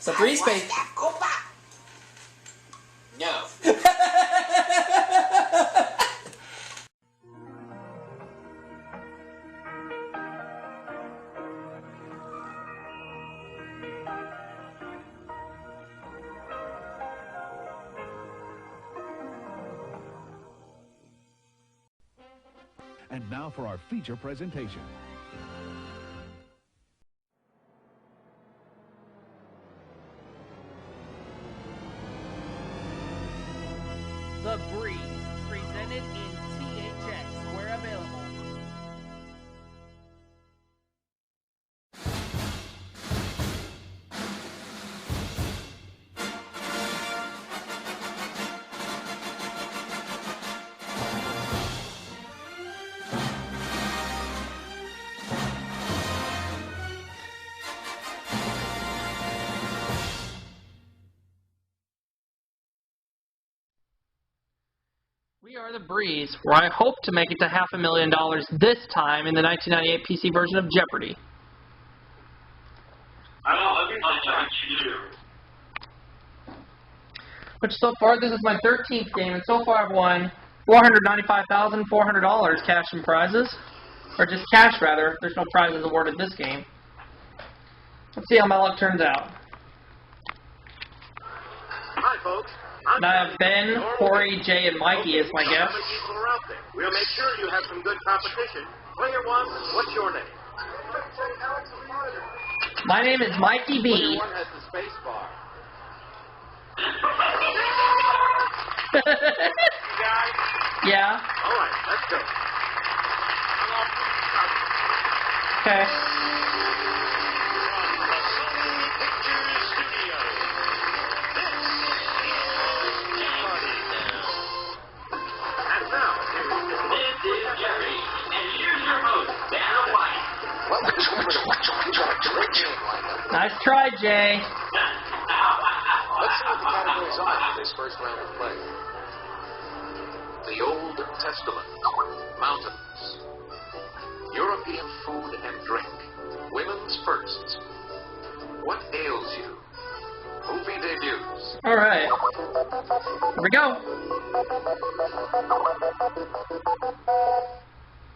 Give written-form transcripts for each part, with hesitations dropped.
So 3 space. No. And now for our feature presentation. The Breeze, presented in THX, where available. We are The Breeze, where I hope to make it to $500,000 this time in the 1998 PC version of Jeopardy. Which so far, this is my 13th game, and so far I've won $495,400 cash and prizes. Or just cash, rather. There's no prizes awarded this game. Let's see how my luck turns out. Hi, folks. And I have Ben, Corey, Jay, and Mikey as my guests. We'll make sure you have some good competition. Player 1, what's your name? My name is Mikey B. Player 1 has the space bar. You guys? Yeah. All right, let's go. Okay. Nice try, Jay. Let's see what the categories are for this first round of play. The Old Testament, mountains, European food and drink, women's firsts, what ails you, movie debuts. All right. Here we go.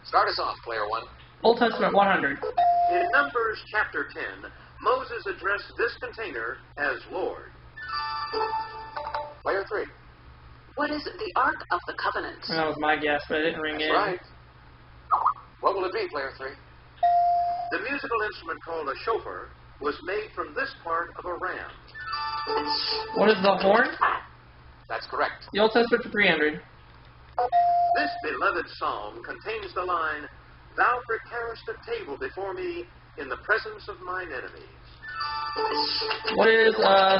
Start us off, player 1. Old Testament 100. In Numbers chapter 10, Moses addressed this container as Lord. Player 3. What is the Ark of the Covenant? That was my guess, but it didn't ring in. Right. What will it be, player 3? The musical instrument called a shofar was made from this part of a ram. What is the horn? That's correct. The Old Testament for 300. This beloved psalm contains the line, "Thou preparest a table before me in the presence of mine enemies." What is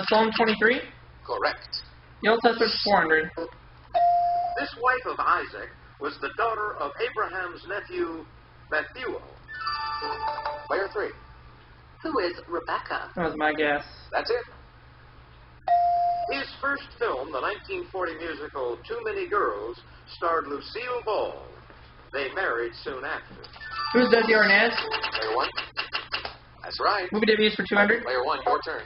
Psalm 23? Correct. The Old Testament for 400. This wife of Isaac was the daughter of Abraham's nephew, Bethuel. Player 3. Who is Rebecca? That was my guess. That's it. His first film, the 1940 musical Too Many Girls, starred Lucille Ball. They married soon after. Who's Desi Arnaz? Player 1. That's right. Movie debuts for 200. Player 1, your turn.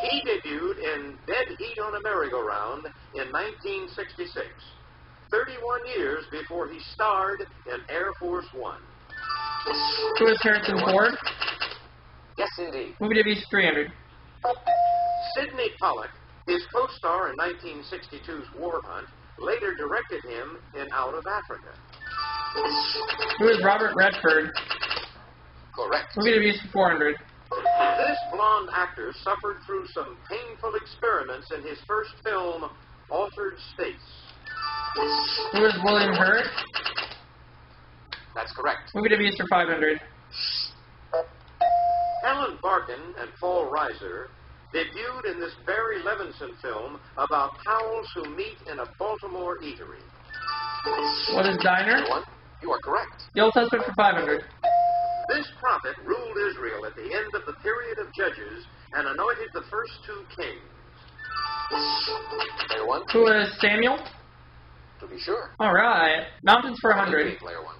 He debuted in Dead Heat on a Merry-Go-Round in 1966, 31 years before he starred in Air Force One. Who is Harrison Ford? Yes, indeed. Movie debuts for 300. Sidney Pollack, his co-star in 1962's War Hunt, later directed him in Out of Africa. Who is Robert Redford? Correct. Movie debuts for 400. This blonde actor suffered through some painful experiments in his first film, Altered States. Who is William Hurt? That's correct. Movie debuts for 500. Helen Barkin and Paul Reiser debuted in this Barry Levinson film about pals who meet in a Baltimore eatery. What is Diner? One, you are correct. The Old Testament for 500. This prophet ruled Israel at the end of the period of Judges and anointed the first two kings. Player 1. Who is Samuel? To be sure. All right. Mountains for 100. Player 1.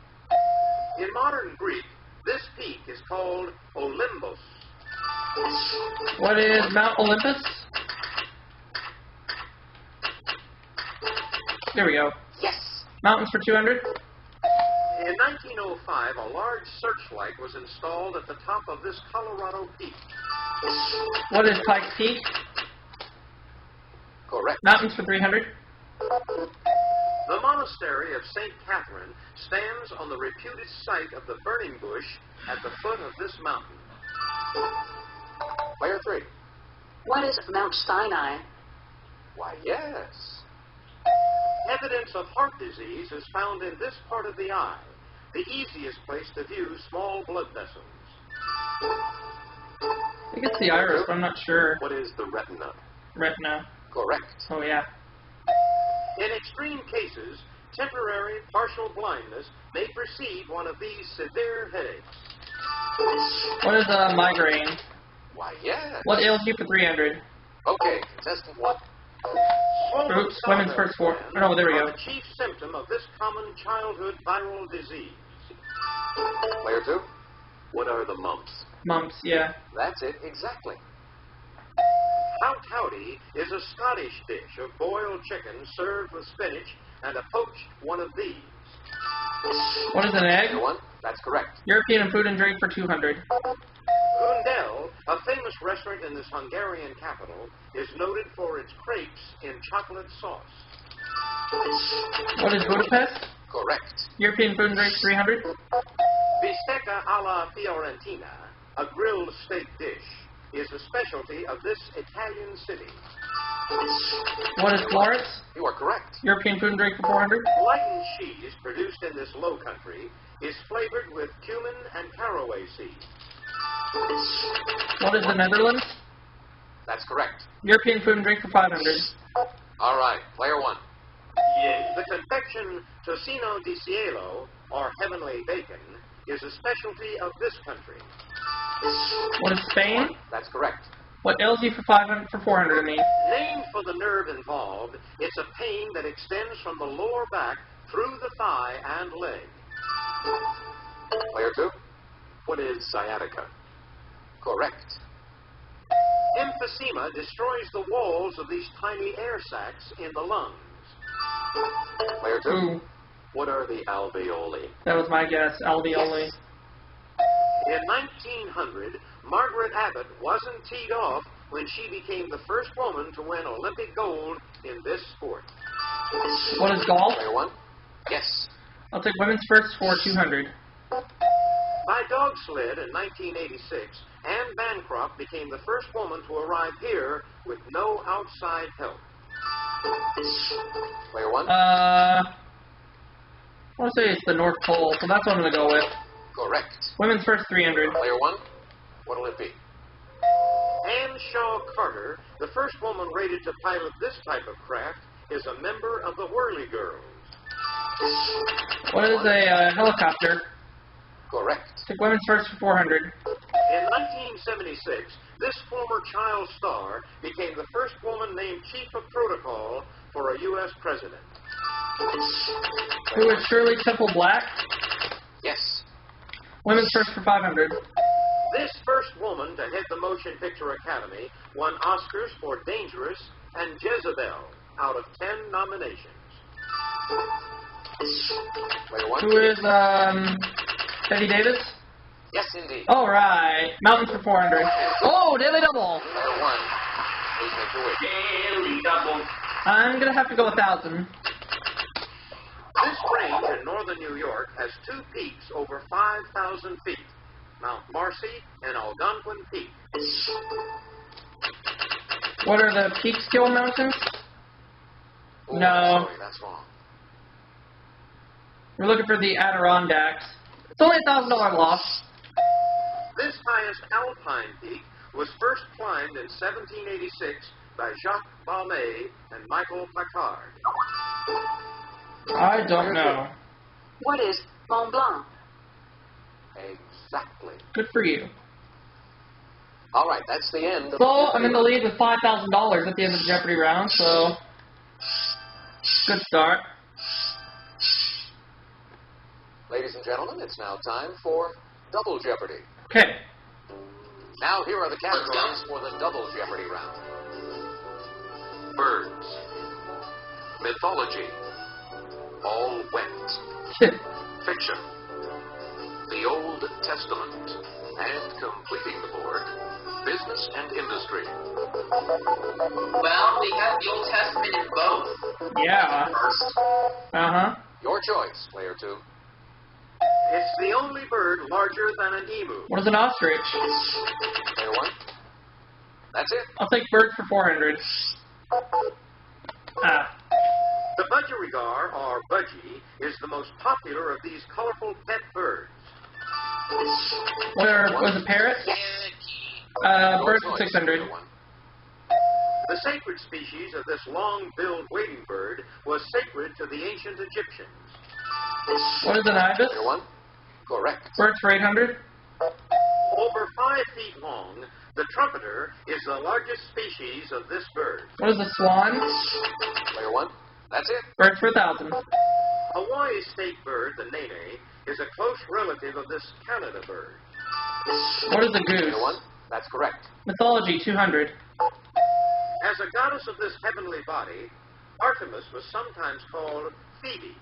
In modern Greek, this peak is called Olympus. What is Mount Olympus? There we go. Yes. Mountains for 200. In 1905, a large searchlight was installed at the top of this Colorado peak. What is Pikes Peak? Correct. Mountains for 300. The monastery of St. Catherine stands on the reputed site of the burning bush at the foot of this mountain. Player 3. What is Mount Sinai? Why, yes. Evidence of heart disease is found in this part of the eye, the easiest place to view small blood vessels. I think it's the iris, but I'm not sure. What is the retina? Retina. Correct. Oh, yeah. In extreme cases, temporary partial blindness may precede one of these severe headaches. What is a migraine? Why, yes. What ails you for 300? Okay, contestant 1. Oops, women's first 4. Oh, there we go. The chief symptom of this common childhood viral disease. Player 2. What are the mumps? Mumps, yeah. That's it, exactly. Hout howdy is a Scottish dish of boiled chicken served with spinach and a poached one of these. What is an egg? Player 1. That's correct. European food and drink for 200. Kundel, a famous restaurant in this Hungarian capital, is noted for its crepes in chocolate sauce. What is Budapest? Correct. European food and drink 300. Bistecca alla Fiorentina, a grilled steak dish, is a specialty of this Italian city. What is Florence? You are correct. European food and drink for 400. Lightened cheese produced in this low country is flavored with cumin and caraway seeds. What is the Netherlands? That's correct. European food and drink for 500. All right, player 1. Yes. The confection tocino di cielo, or heavenly bacon, is a specialty of this country. What is Spain? That's correct. What ails you for 500 for 400? I mean. Named for the nerve involved, it's a pain that extends from the lower back through the thigh and leg. Player 2. What is sciatica? Correct. Emphysema destroys the walls of these tiny air sacs in the lungs. Player 2. Ooh, What are the alveoli? that was my guess. Alveoli. Yes. In 1900, Margaret Abbott wasn't teed off when she became the first woman to win Olympic gold in this sport. What is golf? Player 1. Yes. I'll take women's first for 200. By dog sled in 1986, Anne Bancroft became the first woman to arrive here with no outside help. Player 1. I want to say it's the North Pole, so that's what I'm going to go with. Correct. Women's first 300. Player 1. What'll it be? Anne Shaw Carter, the first woman rated to pilot this type of craft, is a member of the Whirly Girls. What is a helicopter? Correct. Take women's first for 400. In 1976, this former child star became the first woman named Chief of Protocol for a U.S. president. Who is Shirley Temple Black? Yes. Women's first for 500. This first woman to head the Motion Picture Academy won Oscars for Dangerous and Jezebel out of 10 nominations. Player 1. Who is Betty Davis? Yes, indeed. All right. Mountains for 400. Oh, daily double. Player 1. Please make your wish. Daily double. I'm going to have to go 1,000. This range in northern New York has two peaks over 5,000 feet, Mount Marcy and Algonquin Peak. What are the Peekskill Mountains? Oh, No. Sorry, that's wrong. We're looking for the Adirondacks. It's only $1,000 loss. This highest alpine peak was first climbed in 1786 by Jacques Balmet and Michael Placard. I don't know. What is Mont Blanc? Exactly. Good for you. All right, that's the end. So, I'm in the lead with $5,000 at the end of the Jeopardy round, so good start. Ladies and gentlemen, it's now time for Double Jeopardy. Okay. Now here are the categories for the double Jeopardy round. Birds. Mythology. All wet. Fiction. The Old Testament. And completing the board, business and industry. Well, we got the Old Testament in both. Yeah. Uh-huh. Your choice, player 2. It's the only bird larger than an emu. What is an ostrich? Player 1. That's it. I'll take bird for 400. Ah. The budgerigar, or budgie, is the most popular of these colorful pet birds. What was a parrot? Bird for 600. The sacred species of this long-billed wading bird was sacred to the ancient Egyptians. What is an ibis? Player 1. Correct. Bird for 800. Over 5 feet long, the trumpeter is the largest species of this bird. What is a swan? Player 1. That's it. Bird for 1,000. Hawaii's state bird, the nene, is a close relative of this Canada bird. What is a goose? Player 1. That's correct. Mythology 200. As a goddess of this heavenly body, Artemis was sometimes called Phoebe.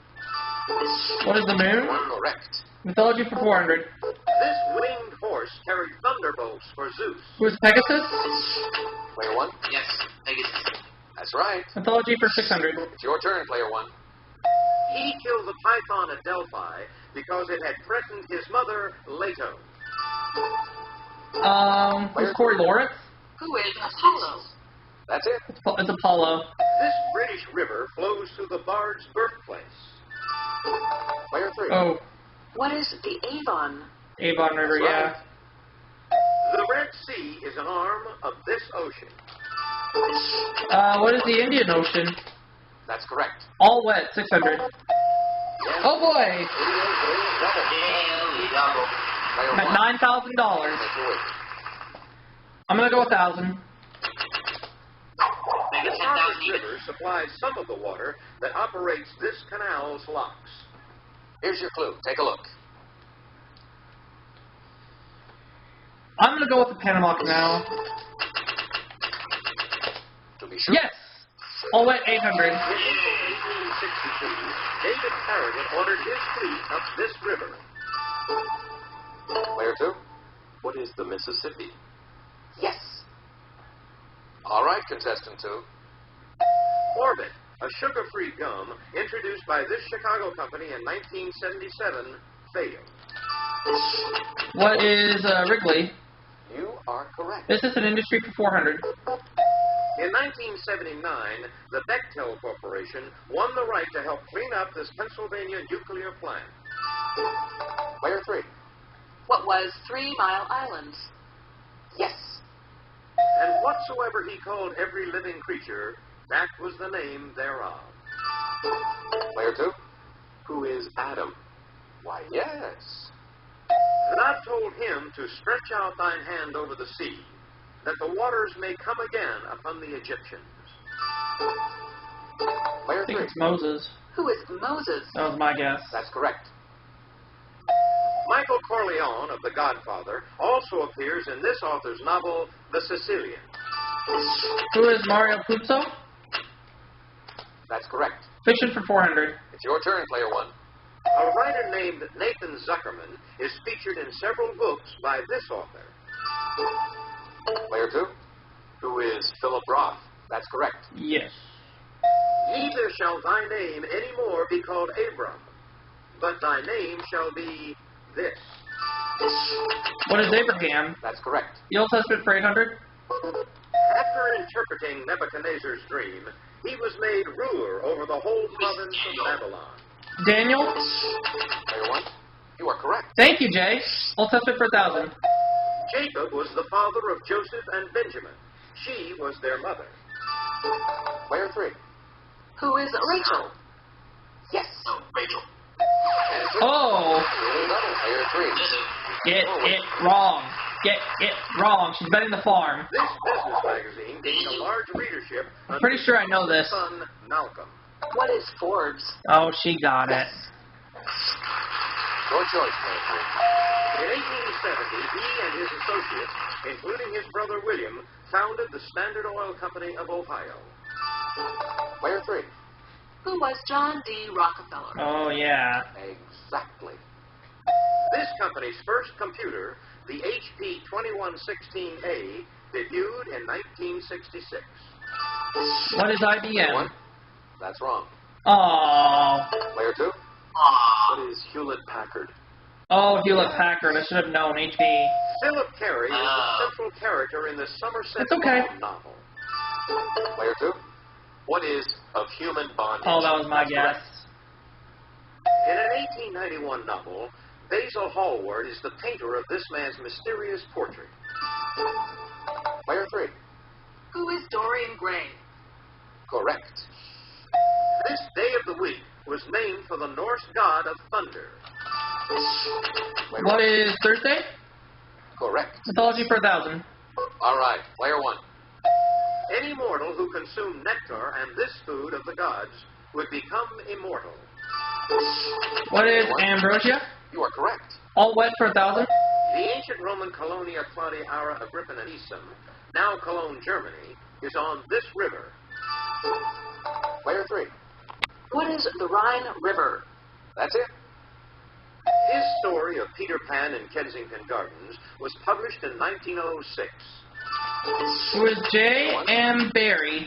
What is the moon? 1 correct. Mythology for 400. This winged horse carried thunderbolts for Zeus. Who is Pegasus? Player 1. Yes, Pegasus. That's right. Mythology for 600. It's your turn, player 1. He killed the python at Delphi because it had threatened his mother, Leto. Who's Corey Lawrence? Who is Apollo? That's it. It's Apollo. This British river flows through the bard's birthplace. Player 3. Oh, What is the Avon? Avon River, yeah. The Red Sea is an arm of this ocean. What is the Indian Ocean? That's correct. All wet, 600. Oh boy! Player I'm 1. at $9,000. Make your way. I'm gonna go 1,000. Make it The 10,000 Harvest even. River supplies some of the water that operates this canal's locks. Here's your clue. Take a look. I'm gonna go with the Panama Canal. To be sure. Yes! All wet, 800. In 1862, David Farragut ordered his fleet up this river. Player 2. What is the Mississippi? Yes. All right, contestant 2. Orbit, a sugar-free gum introduced by this Chicago company in 1977, failed. What is Wrigley? You are correct. This is an industry for 400. In 1979, the Bechtel Corporation won the right to help clean up this Pennsylvania nuclear plant. Player 3. What was 3 Mile Island? Yes. And whatsoever he called every living creature, that was the name thereof. Player 2. Who is Adam? Why, yes. God told him to stretch out thine hand over the sea, that the waters may come again upon the Egyptians. Player I think 3. it's Moses. Who is Moses? That was my guess. That's correct. Michael Corleone of The Godfather also appears in this author's novel, The Sicilian. Who is Mario Puzo? That's correct. Fiction for 400. It's your turn, player 1. A writer named Nathan Zuckerman is featured in several books by this author. Player 2. Who is Philip Roth? That's correct. Yes. Neither shall thy name any more be called Abram, but thy name shall be this. What is Abraham? That's correct. The Old Testament for 800. After interpreting Nebuchadnezzar's dream, he was made ruler over the whole province of Babylon. Daniel? Player 1. You are correct. Thank you, Jay. Old Testament for 1,000. Jacob was the father of Joseph and Benjamin. She was their mother. Player 3. Who is Rachel? Yes. Oh, Rachel. Oh! Player 3. Get it wrong. Get it wrong. She's betting the farm. This business magazine gained a large readership. I'm pretty sure I know this. Son Malcolm. What is Forbes? Oh, she got it. Your choice, player 3. In 1870, he and his associates, including his brother William, founded the Standard Oil Company of Ohio. Player 3. Who was John D. Rockefeller? Oh, yeah. Exactly. This company's first computer, the HP 2116A, debuted in 1966. What is IBM? One. That's wrong. Oh. Player 2. Aw. What is Hewlett-Packard? Oh, Hewlett-Packard. I should have known. HP. Philip Carey is the central character in the Somerset It's okay. Maugham novel. Player 2. What is Of Human Bondage? Oh, that was my That's guess. correct. In an 1891 novel, Basil Hallward is the painter of this man's mysterious portrait. Player 3. Who is Dorian Gray? Correct. This day of the week was named for the Norse god of thunder. Player What 1. is Thursday? Correct. Mythology for 1,000. All right. Player 1. Any mortal who consumed nectar and this food of the gods would become immortal. What is Ambrosia? You are correct. All wet for 1,000. The ancient Roman colonia Claudia Ara Agrippina Nisum, now Cologne, Germany, is on this river. Player 3. What is the Rhine River? That's it. His story of Peter Pan in Kensington Gardens was published in 1906. Who is J.M. Barrie?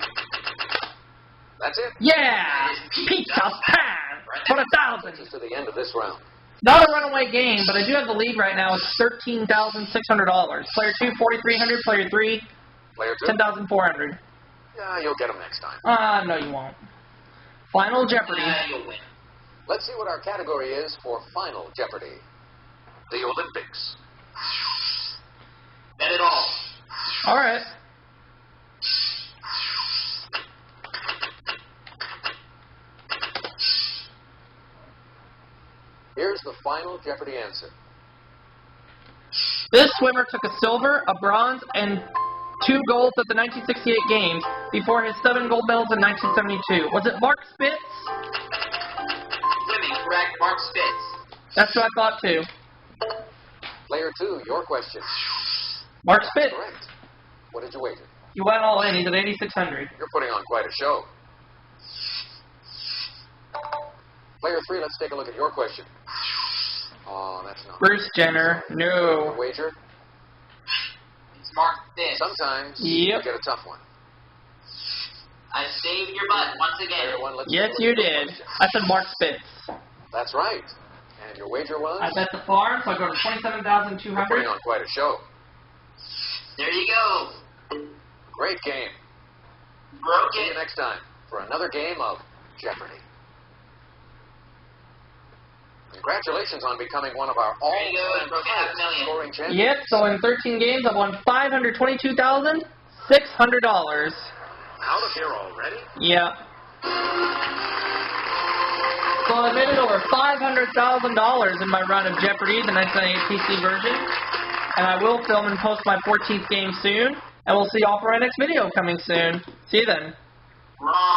That's it. Yeah! Peter Pan for 1,000. This is to the end of this round. Not a runaway game, but I do have the lead right now. It's $13,600. Player 2, 4,300. Player 3, Player 2. 10,400. Yeah, you'll get them next time. No, you won't. Final Jeopardy. You'll win. Let's see what our category is for Final Jeopardy. The Olympics. Bet it all. All right. Here's the Final Jeopardy answer. This swimmer took a silver, a bronze, and 2 golds at the 1968 Games before his 7 gold medals in 1972. Was it Mark Spitz? Swimming, correct. Mark Spitz. That's what I thought too. Player 2, your question. Mark That's Spitz. correct. What did you wager? You went all in. He's at 8,600. You're putting on quite a show. Player 3, let's take a look at your question. Oh, that's not. Bruce Jenner. Your No. wager? It's Mark Spitz. Sometimes Yep. you get a tough one. I saved your butt once again. Player 1, let's Yes, take a look you at your did. question. I said Mark Spitz. That's right. And your wager was? I bet the farm, so I go to You're putting 27,200. on quite a show. There you go. Great game. Broke See you it. next time for another game of Jeopardy. Congratulations on becoming one of our There you go. all-time You broke $500,000. scoring champions. Yep, so in 13 games, I've won $522,600. Out of here already? Yep. So I made it over $500,000 in my run of Jeopardy, the 1998 PC version. And I will film and post my 14th game soon. And we'll see y'all for our next video coming soon. See you then. Wrong.